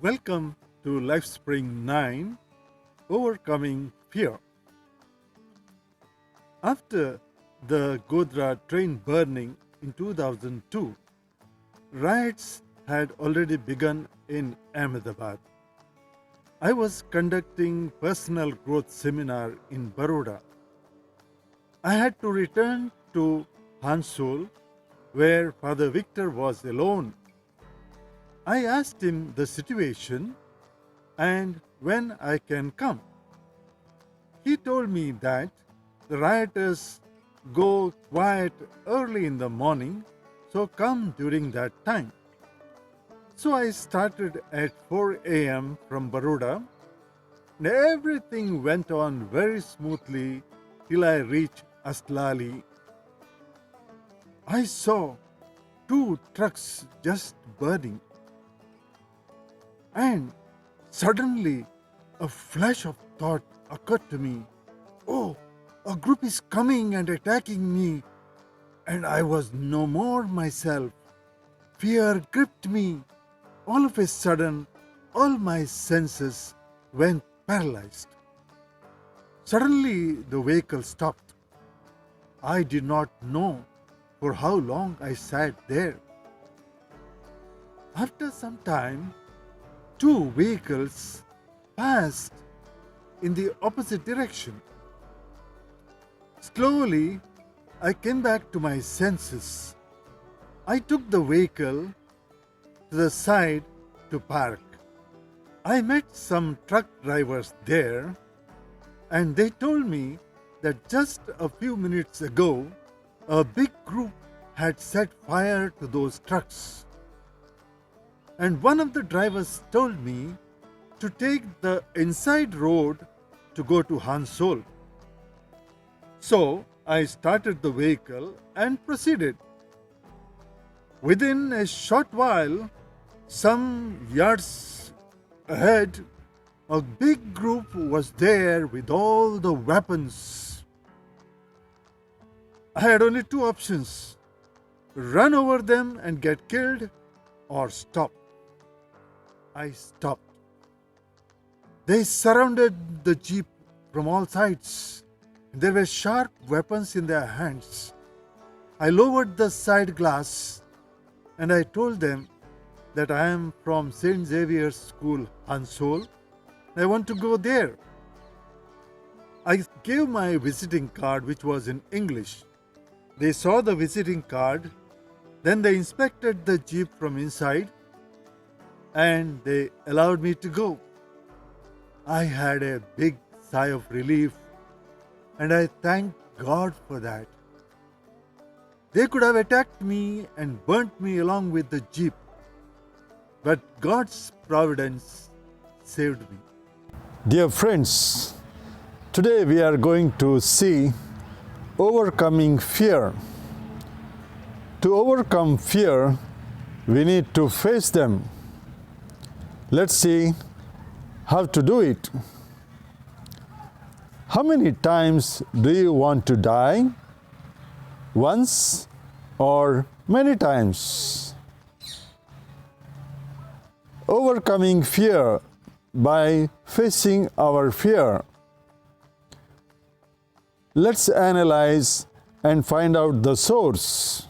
Welcome to Lifespring 9 Overcoming Fear. After the Godhra train burning in 2002, riots had already begun in Ahmedabad. I was conducting personal growth seminar in Baroda. I had to return to Hansol, where Father Victor was alone. I asked him the situation and when I can come. He told me that the rioters go quiet early in the morning, so come during that time. So I started at 4 a.m. from Baroda, and everything went on very smoothly till I reached Astlali. I saw 2 trucks just burning. And suddenly, a flash of thought occurred to me. Oh, a group is coming and attacking me. And I was no more myself. Fear gripped me. All of a sudden, all my senses went paralyzed. Suddenly, the vehicle stopped. I did not know for how long I sat there. After some time, 2 vehicles passed in the opposite direction. Slowly, I came back to my senses. I took the vehicle to the side to park. I met some truck drivers there, and they told me that just a few minutes ago, a big group had set fire to those trucks. And one of the drivers told me to take the inside road to go to Hansol. So I started the vehicle and proceeded. Within a short while, some yards ahead, a big group was there with all the weapons. I had only 2 options: run over them and get killed, or stop. I stopped. They surrounded the jeep from all sides. There were sharp weapons in their hands. I lowered the side glass and I told them that I am from St. Xavier's School, Hansol. I want to go there. I gave my visiting card, which was in English. They saw the visiting card. Then they inspected the jeep from inside and they allowed me to go. I had a big sigh of relief and I thanked God for that. They could have attacked me and burnt me along with the jeep, but God's providence saved me. Dear friends, today we are going to see overcoming fear. To overcome fear, we need to face them. Let's see how to do it. How many times do you want to die? Once or many times? Overcoming fear by facing our fear. Let's analyze and find out the source.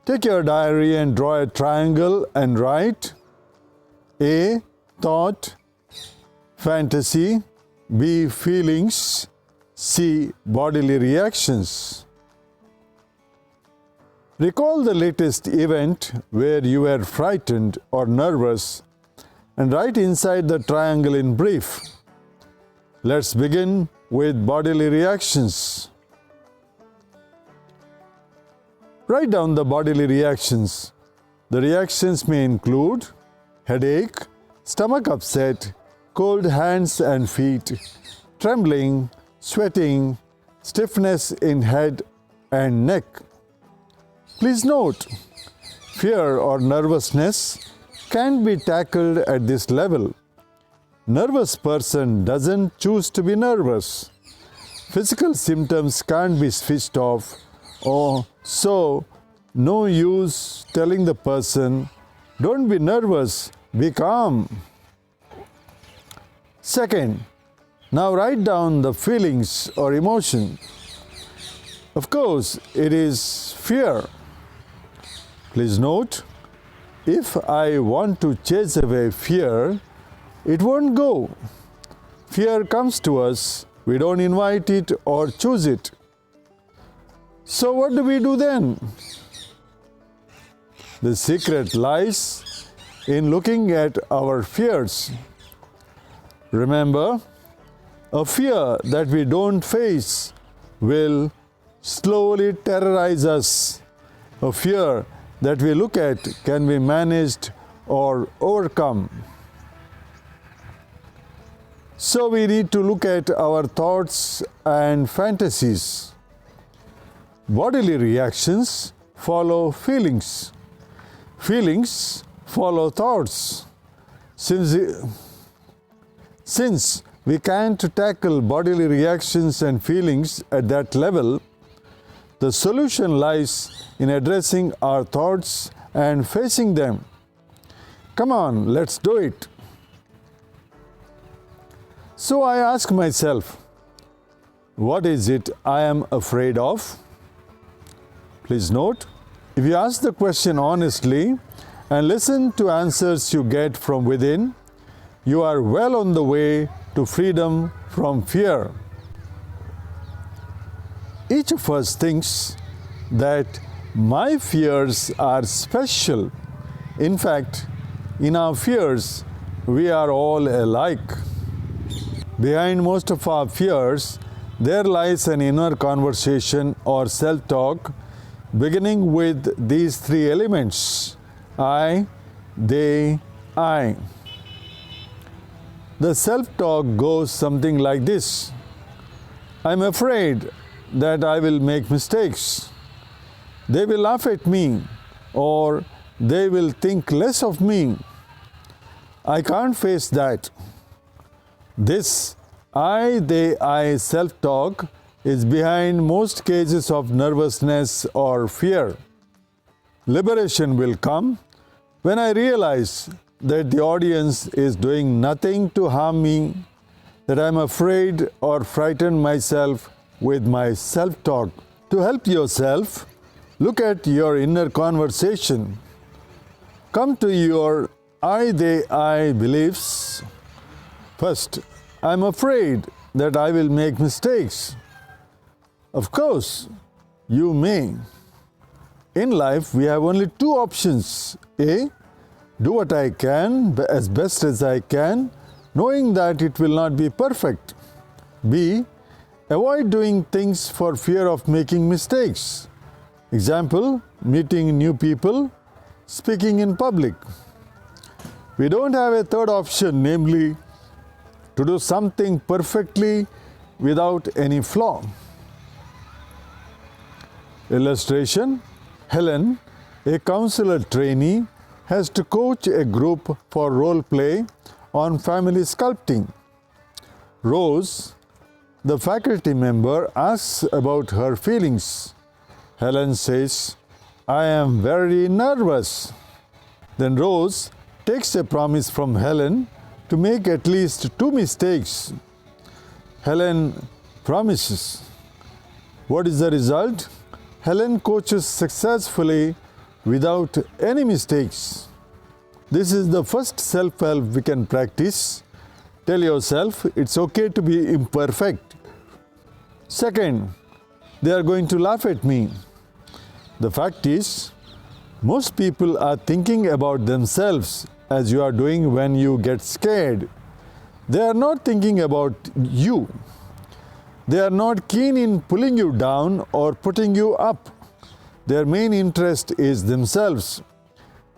Take your diary and draw a triangle and write A. Thought, fantasy, B. Feelings, C. Bodily reactions. Recall the latest event where you were frightened or nervous and write inside the triangle in brief. Let's begin with bodily reactions. Write down the bodily reactions. The reactions may include headache, stomach upset, cold hands and feet, trembling, sweating, stiffness in head and neck. Please note, fear or nervousness can be tackled at this level. Nervous person doesn't choose to be nervous. Physical symptoms can't be switched off, so no use telling the person, don't be nervous, Be calm. Second, now write down the feelings or emotion. Of course, it is fear. Please note, if I want to chase away fear, it won't go. Fear comes to us, we don't invite it or choose it. So what do we do then? The secret lies in looking at our fears. Remember, a fear that we don't face will slowly terrorize us. A fear that we look at can be managed or overcome. So we need to look at our thoughts and fantasies. Bodily reactions follow feelings. Feelings follow thoughts. Since we can't tackle bodily reactions and feelings at that level, the solution lies in addressing our thoughts and facing them. Come on, let's do it. So I ask myself, what is it I am afraid of? Please note, if you ask the question honestly and listen to answers you get from within, you are well on the way to freedom from fear. Each of us thinks that my fears are special. In fact, in our fears, we are all alike. Behind most of our fears, there lies an inner conversation or self-talk beginning with these three elements: I, they, I. The self-talk goes something like this: I'm afraid that I will make mistakes. They will laugh at me, or they will think less of me. I can't face that. This I, they, I self-talk is behind most cases of nervousness or fear. Liberation will come when I realize that the audience is doing nothing to harm me, that I am afraid or frightened myself with my self-talk. To help yourself, look at your inner conversation. Come to your I, they, I beliefs. First, I am afraid that I will make mistakes. Of course, you may. In life, we have only two options. A, do what I can as best as I can, knowing that it will not be perfect. B, avoid doing things for fear of making mistakes. Example, meeting new people, speaking in public. We don't have a third option, namely, to do something perfectly without any flaw. Illustration: Helen, a counselor trainee, has to coach a group for role play on family sculpting. Rose, the faculty member, asks about her feelings. Helen says, I am very nervous. Then Rose takes a promise from Helen to make at least 2 mistakes. Helen promises. What is the result? Helen coaches successfully without any mistakes. This is the first self-help we can practice. Tell yourself it's okay to be imperfect. Second, they are going to laugh at me. The fact is, most people are thinking about themselves as you are doing when you get scared. They are not thinking about you. They are not keen in pulling you down or putting you up. Their main interest is themselves.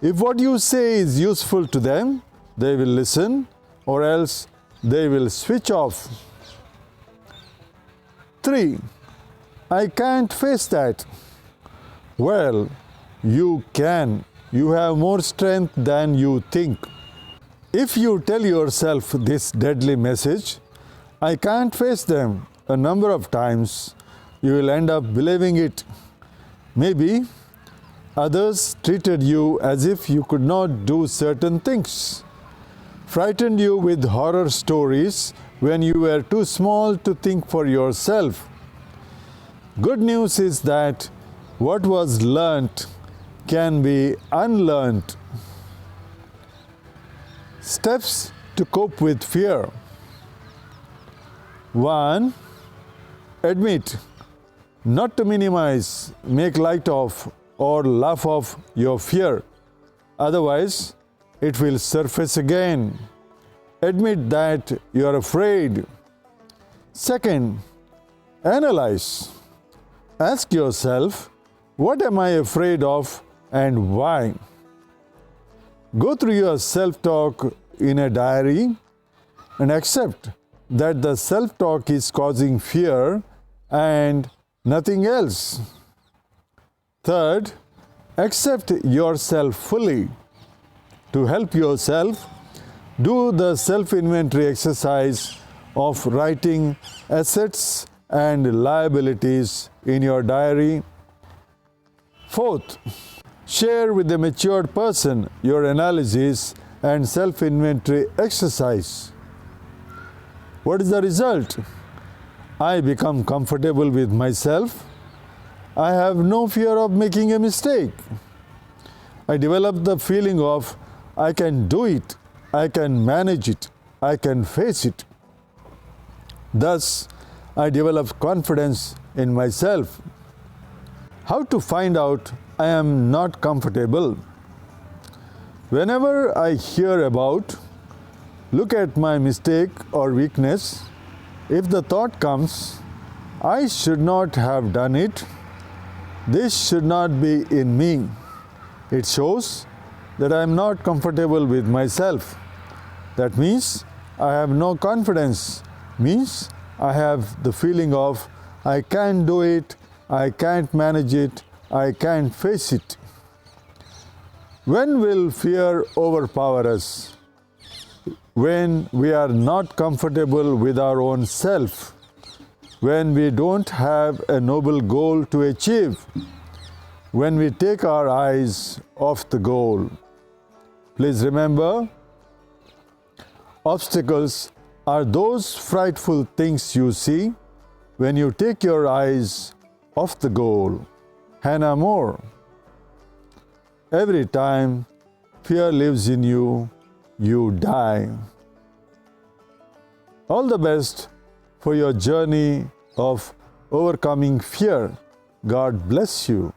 If what you say is useful to them, they will listen, or else they will switch off. 3. I can't face that. Well, you can. You have more strength than you think. If you tell yourself this deadly message, I can't face them, a number of times, you will end up believing it. Maybe others treated you as if you could not do certain things. frightened you with horror stories when you were too small to think for yourself. Good news is that what was learnt can be unlearned. Steps to cope with fear. 1. Admit, not to minimize, make light of, or laugh off your fear. Otherwise, it will surface again. Admit that you are afraid. 2. Analyze. Ask yourself, what am I afraid of and why? Go through your self-talk in a diary and accept that the self-talk is causing fear and nothing else. 3. Accept yourself fully. To help yourself, do the self-inventory exercise of writing assets and liabilities in your diary. 4. Share with a matured person your analysis and self-inventory exercise. What is the result? I become comfortable with myself. I have no fear of making a mistake. I develop the feeling of I can do it, I can manage it, I can face it. Thus, I develop confidence in myself. How to find out I am not comfortable? Whenever I hear about, look at my mistake or weakness, if the thought comes, I should not have done it, this should not be in me, it shows that I am not comfortable with myself. That means I have no confidence, means I have the feeling of I can't do it, I can't manage it, I can't face it. When will fear overpower us? When we are not comfortable with our own self, when we don't have a noble goal to achieve, when we take our eyes off the goal. Please remember, obstacles are those frightful things you see when you take your eyes off the goal. Hannah More. Every time fear lives in you, you die. All the best for your journey of overcoming fear. God bless you.